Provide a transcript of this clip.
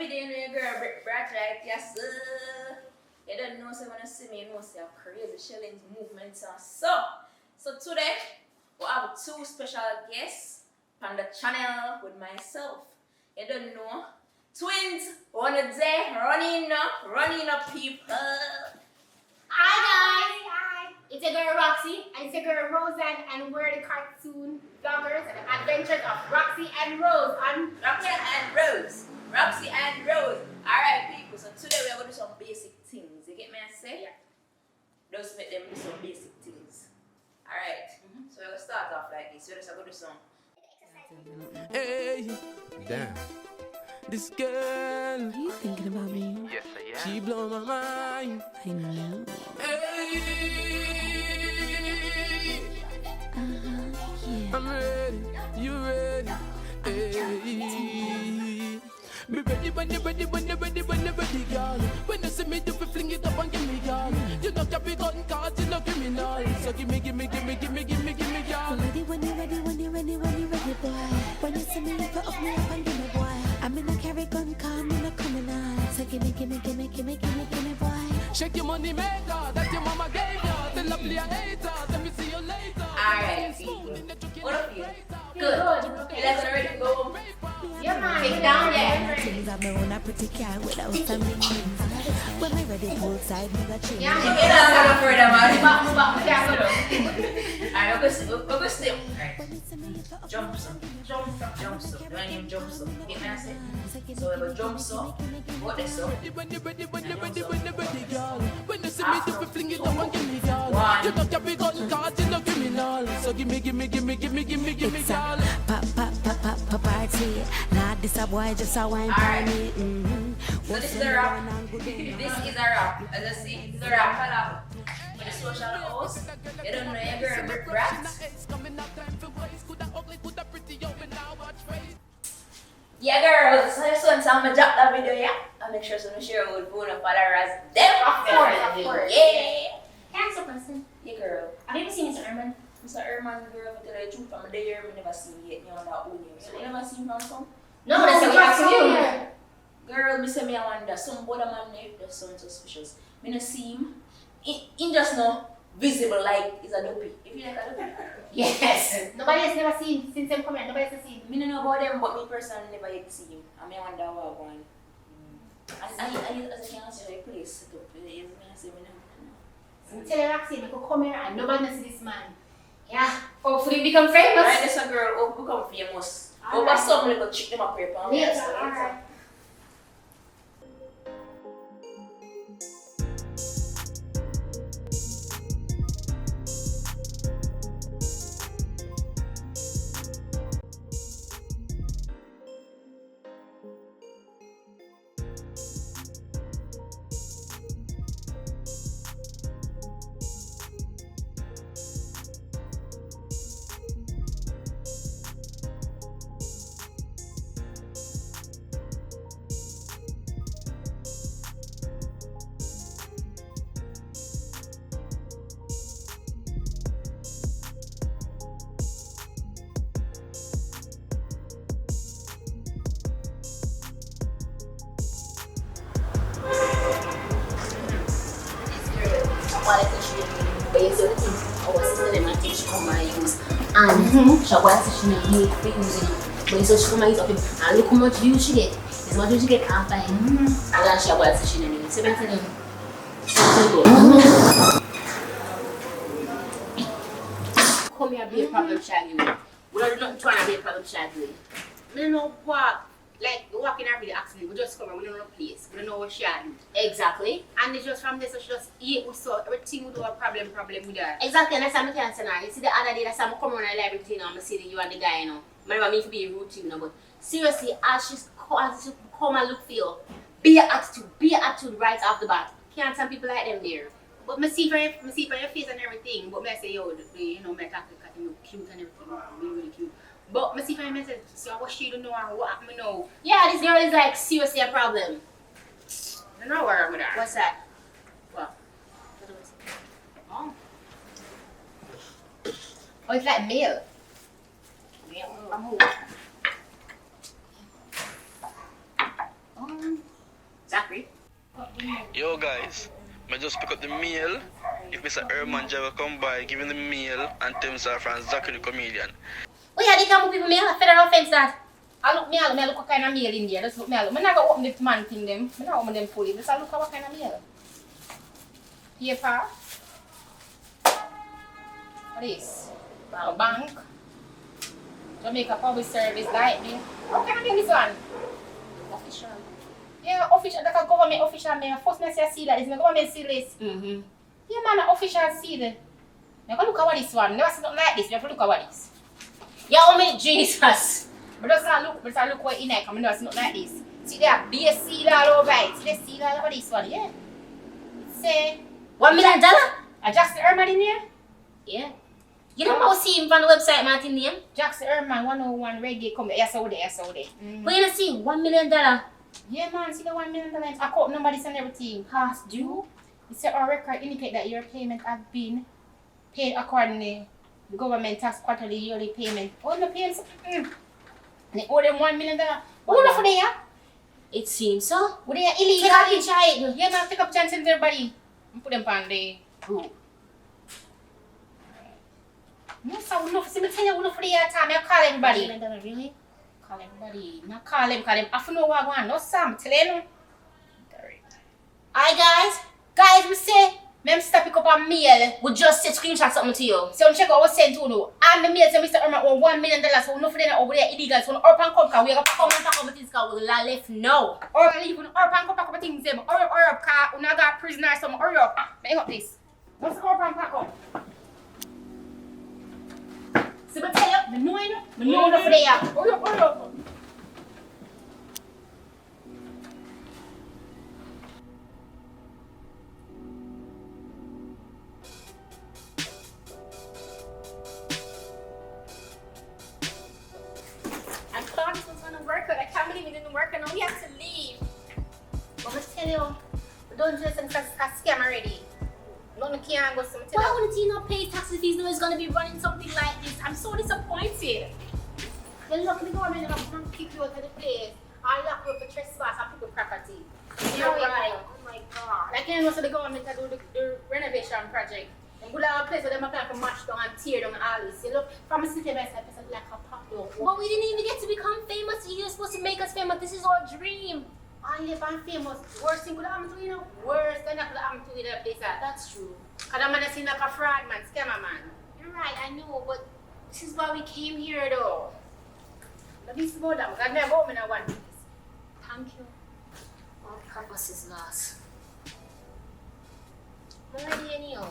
video in your girl, bright like, yes, sir. You don't know, so when you see me, you know, see how crazy Shelly's movements are. So today, we have two special guests on the channel with myself. You don't know, twins, one a day, running up people. Hi guys! Hi! It's your girl Roxie and it's your girl Roseann and we're the cartoon vloggers and adventures of Roxie and Rose on Roxie and Rose. Alright people, so today we are going to do some basic things. You get me I say? Yeah. Just make them do some basic things. Alright. So we're going to start off like this. We're just going to do some. Hey, damn. This girl. Are you thinking about me? Yes, I am. She blow my mind. I know. Hey. Yeah. I'm ready. You ready? Hey. Me ready when you ready, when you ready, when you ready, girl. When you see me, you fi fling it up and give me, girl. You know carry gun cards, you know criminal. So give me, girl. Ready when you ready, boy. When you see me, you put up me up and give me, boy. I'm in a carry gun, come in a criminal. So give me, boy. Shake your money maker, that your mama gave you. The lovely hater, let me see you later. Alright people. What of you? Good. Okay, let's already go. Yeah, man. Take down, yeah. Things I'm on a pretty car without family names. When I ready poolside, me got change. Yeah, You don't go further, man. move back. Yeah, go down. Alright, we'll go still. Alright. Jump up. Do I name jumps up? Get me I say? So we go jumps up. What this up? When you ready, girl. When you see me, you fi fling it up and give me, girl. One. You know carry gun cards, you know criminal. So give me, It's girl. a party. Nah, this a boy just a wine Alright. party. So this is a wrap. This is a wrap. As I see, this is a wrap. Hello. For the social house, you don't know your girl Brick Rat. Yeah, girls. So this one's I'm gonna drop that video, yeah. I'll make sure someone share it with Boona followers. Them, Of course. Yeah. Can I ask a question? Yeah, girl. Have you ever seen Mr. Herman? Mr. Herman, girl, to tell you the truth, from there, I never seen him yet. You know that old name. So you never seen him from some? No, that's what we asked you. Girl, me say me I wonder, some brother man there, that's sound suspicious. Me no see him. He just no visible like he's a dopey. If you like a dopey. Yes. Nobody has never seen since them come here. Nobody has seen. Me no know about them, but me personally never yet see him. I me wonder what going. And as I can answer like place set up. Me I say me no. Tell her Roxie, we could come here and nobody knows this man. Yeah. Hopefully become famous. Right, this a girl who become famous. Over some little chick them up here. Yes, alright. And Shaka said she need fake music. But so she come out of him and look how much views she get. As much as she get after him. And then Shaka said she need 17. Come here be a problem child you. We are not trying to be a problem child you. We don't know what. Like, we walk in every day actually, we just come and we don't know the place. We don't know what she had. Exactly. And it's just from there, so she just eat with so everything we do a problem with her. Exactly, and that's how I can say now. You see the other day, that's how I come around the library, you know, I'm see you and the guy, you know. I never mean to be rude to you, know, but seriously, as she come and look for you, be your attitude right off the bat. Can't some people like them there. But I see for your face and everything, but I say, yo, you know, I talk to you cute and everything, really cute. But I see for your message, so what she don't know and what happened now. Yeah, this girl is like seriously a problem. I don't know where I'm with her. What's that? What? Oh. Oh, it's like male. Yeah, I'm Yo guys, I just pick up the mail. If Mr. Herman will come by, give him the mail and tell him from Zachary the comedian. Oh yeah, they come people mail. Federal offense that. I look what kind of mail in there. Just look me. I'm not gonna open the man thing them. I'm not open them fully. Just look at what kind of mail. Paper. What is? A bank. Jamaica public service lightning. What kind of mail is one? Official. Yeah, official. Like a government official mail. First me see that. It's a government seal list. Yeah, man, an official seal. Now go look at what this one. Never see nothing like this. You have to look at what this. Yeah, oh my Jesus. But just look what in there. Come on, never see nothing like this. See there, be a seal all over it. See the seal all over this one, yeah. Say $1 million? Jackson Herman in here? Yeah. You don't know see him on the website, Martin name? Jackson Herman 101 Reggae come there. Yes, over there, yes, over there. But you don't see $1 million? Yeah, man, see the $1 million. I quote number this and everything. Past due. It said our record indicate that your payment have been paid accordingly. The government tax quarterly yearly payment. Oh, no paying something. And they owe them $1 million. Who know for there? It seems so. What they are illegal? Take a picture of it. Yeah, man, take up chances with everybody. And put them on the group. No, so we know, see me tell you, we know for the time, I call everybody. $1 million, really? Call everybody. Not call them. I have to know what I want. No, Sam, tell you. Alright, guys. Guys, we say, me stop pick up a mail. We just said screenshot something to you. So check out what sent to you. And the mail say Mr. Herman owe $1 million. So we know for them over there illegal. So we up and come, because we have to Come and talk about this because we left now. or leave up and come pack up things them. Hurry up, because we got prisoner or something. Hurry up. Make up this. Let's go up and pack up. See what I tell you? Me know you know. Me know enough for there. Hurry up. I thought this was gonna work out. I can't believe it didn't work and now we have to leave. But I tell you, we don't do this a scam already. None can't go to me. Why wouldn't he not pay taxes if he's know he's going to be running something like this? I'm so disappointed. Then look, the government is going to kick you out of the place. I'll lock you up for trespass and people property. You're right. Oh my God. Like you know, so the government can do the renovation project. And go down a place where they plan to mash down and tear down all this. You look, from a city by side, it's like a pop down. But we didn't even get to become famous. You're supposed to make us famous. This is our dream. I live and famous. Worst thing could happen to you, know? Worse than that could happen to you, that place. That's true. Because that man has seen like a fraud man, scammer man. You're right, I know, but this is why we came here though. Let me small down, because I've never opened a one piece. Thank you. All purpose is lost. I'm ready anyhow.